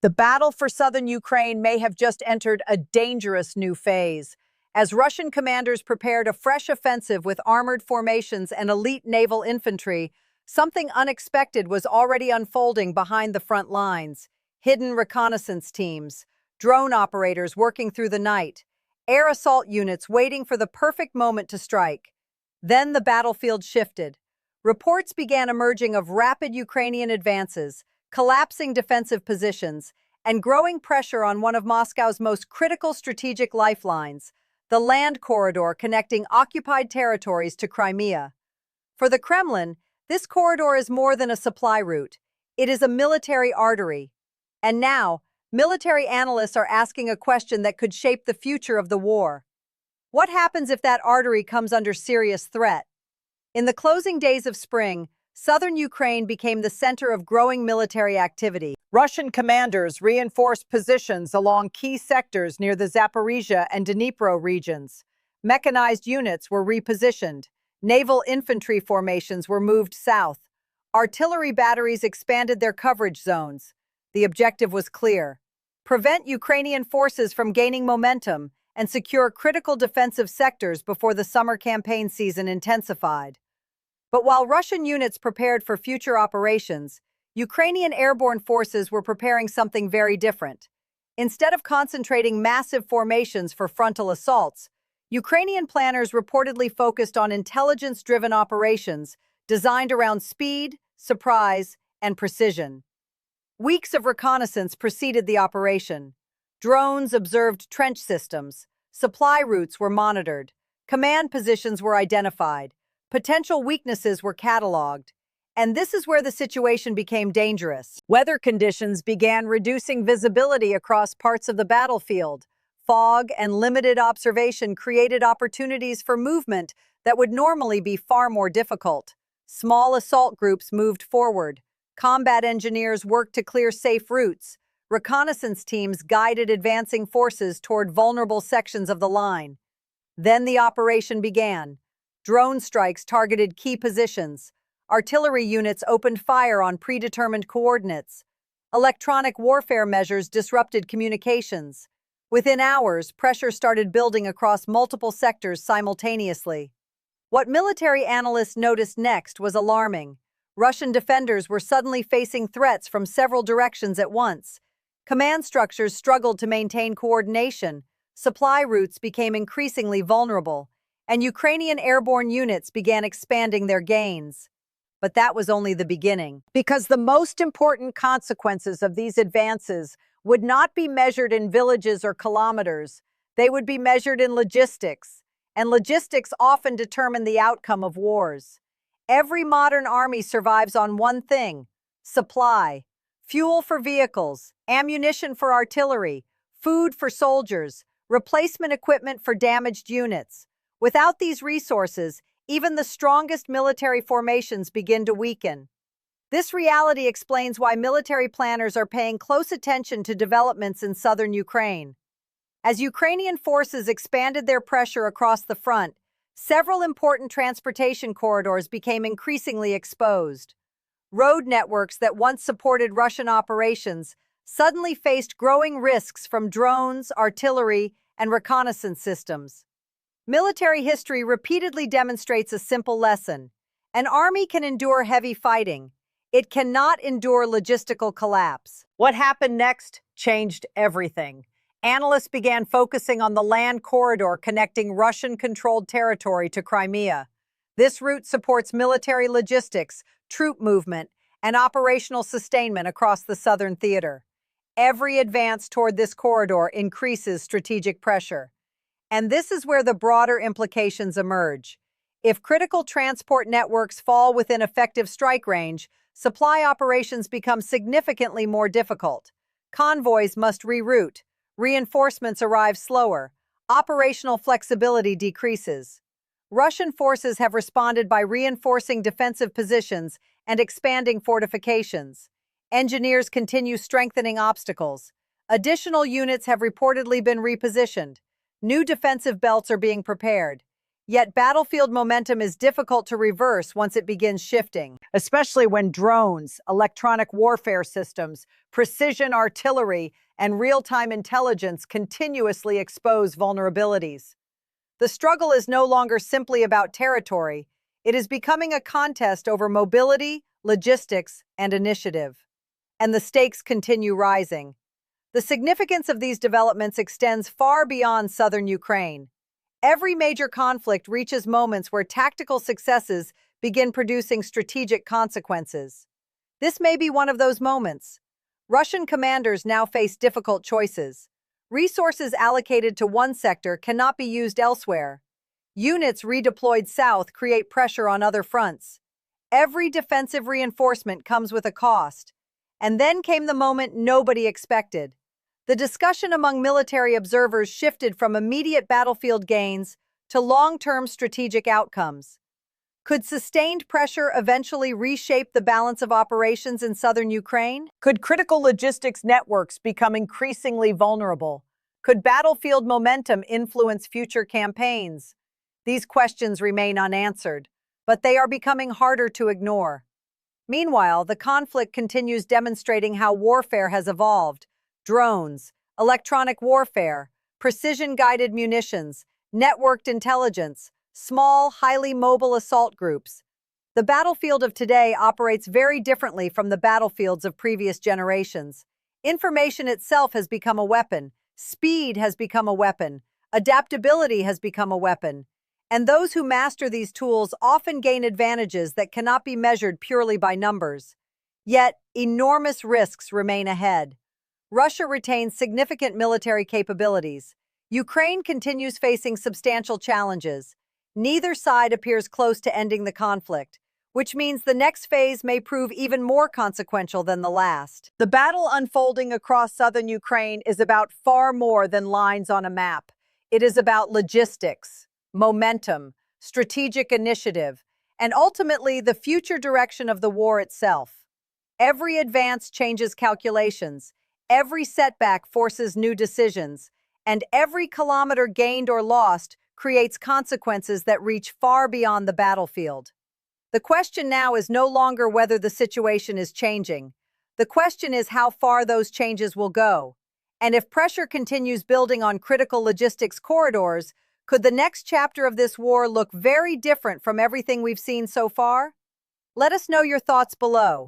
The battle for southern Ukraine may have just entered a dangerous new phase. As Russian commanders prepared a fresh offensive with armored formations and elite naval infantry, something unexpected was already unfolding behind the front lines. Hidden reconnaissance teams, drone operators working through the night, air assault units waiting for the perfect moment to strike. Then the battlefield shifted. Reports began emerging of rapid Ukrainian advances, collapsing defensive positions, and growing pressure on one of Moscow's most critical strategic lifelines, the land corridor connecting occupied territories to Crimea. For the Kremlin, this corridor is more than a supply route. It is a military artery. And now, military analysts are asking a question that could shape the future of the war. What happens if that artery comes under serious threat? In the closing days of spring, southern Ukraine became the center of growing military activity. Russian commanders reinforced positions along key sectors near the Zaporizhia and Dnipro regions. Mechanized units were repositioned. Naval infantry formations were moved south. Artillery batteries expanded their coverage zones. The objective was clear: prevent Ukrainian forces from gaining momentum and secure critical defensive sectors before the summer campaign season intensified. But while Russian units prepared for future operations, Ukrainian airborne forces were preparing something very different. Instead of concentrating massive formations for frontal assaults, Ukrainian planners reportedly focused on intelligence-driven operations designed around speed, surprise, and precision. Weeks of reconnaissance preceded the operation. Drones observed trench systems, supply routes were monitored, command positions were identified, potential weaknesses were cataloged, and this is where the situation became dangerous. Weather conditions began reducing visibility across parts of the battlefield. Fog and limited observation created opportunities for movement that would normally be far more difficult. Small assault groups moved forward. Combat engineers worked to clear safe routes. Reconnaissance teams guided advancing forces toward vulnerable sections of the line. Then the operation began. Drone strikes targeted key positions. Artillery units opened fire on predetermined coordinates. Electronic warfare measures disrupted communications. Within hours, pressure started building across multiple sectors simultaneously. What military analysts noticed next was alarming. Russian defenders were suddenly facing threats from several directions at once. Command structures struggled to maintain coordination. Supply routes became increasingly vulnerable, and Ukrainian airborne units began expanding their gains. But that was only the beginning, because the most important consequences of these advances would not be measured in villages or kilometers. They would be measured in logistics, and logistics often determine the outcome of wars. Every modern army survives on one thing: supply. Fuel for vehicles, ammunition for artillery, food for soldiers, replacement equipment for damaged units. Without these resources, even the strongest military formations begin to weaken. This reality explains why military planners are paying close attention to developments in southern Ukraine. As Ukrainian forces expanded their pressure across the front, several important transportation corridors became increasingly exposed. Road networks that once supported Russian operations suddenly faced growing risks from drones, artillery, and reconnaissance systems. Military history repeatedly demonstrates a simple lesson: an army can endure heavy fighting. It cannot endure logistical collapse. What happened next changed everything. Analysts began focusing on the land corridor connecting Russian-controlled territory to Crimea. This route supports military logistics, troop movement, and operational sustainment across the southern theater. Every advance toward this corridor increases strategic pressure. And this is where the broader implications emerge. If critical transport networks fall within effective strike range, supply operations become significantly more difficult. Convoys must reroute. Reinforcements arrive slower. Operational flexibility decreases. Russian forces have responded by reinforcing defensive positions and expanding fortifications. Engineers continue strengthening obstacles. Additional units have reportedly been repositioned. New defensive belts are being prepared. Yet battlefield momentum is difficult to reverse once it begins shifting, especially when drones, electronic warfare systems, precision artillery, and real-time intelligence continuously expose vulnerabilities. The struggle is no longer simply about territory. It is becoming a contest over mobility, logistics, and initiative. And the stakes continue rising. The significance of these developments extends far beyond southern Ukraine. Every major conflict reaches moments where tactical successes begin producing strategic consequences. This may be one of those moments. Russian commanders now face difficult choices. Resources allocated to one sector cannot be used elsewhere. Units redeployed south create pressure on other fronts. Every defensive reinforcement comes with a cost. And then came the moment nobody expected. The discussion among military observers shifted from immediate battlefield gains to long-term strategic outcomes. Could sustained pressure eventually reshape the balance of operations in southern Ukraine? Could critical logistics networks become increasingly vulnerable? Could battlefield momentum influence future campaigns? These questions remain unanswered, but they are becoming harder to ignore. Meanwhile, the conflict continues demonstrating how warfare has evolved. Drones, electronic warfare, precision-guided munitions, networked intelligence, small, highly mobile assault groups. The battlefield of today operates very differently from the battlefields of previous generations. Information itself has become a weapon, speed has become a weapon, adaptability has become a weapon, and those who master these tools often gain advantages that cannot be measured purely by numbers. Yet, enormous risks remain ahead. Russia retains significant military capabilities. Ukraine continues facing substantial challenges. Neither side appears close to ending the conflict, which means the next phase may prove even more consequential than the last. The battle unfolding across southern Ukraine is about far more than lines on a map. It is about logistics, momentum, strategic initiative, and ultimately the future direction of the war itself. Every advance changes calculations. Every setback forces new decisions, and every kilometer gained or lost creates consequences that reach far beyond the battlefield. The question now is no longer whether the situation is changing. The question is how far those changes will go. And if pressure continues building on critical logistics corridors, could the next chapter of this war look very different from everything we've seen so far? Let us know your thoughts below.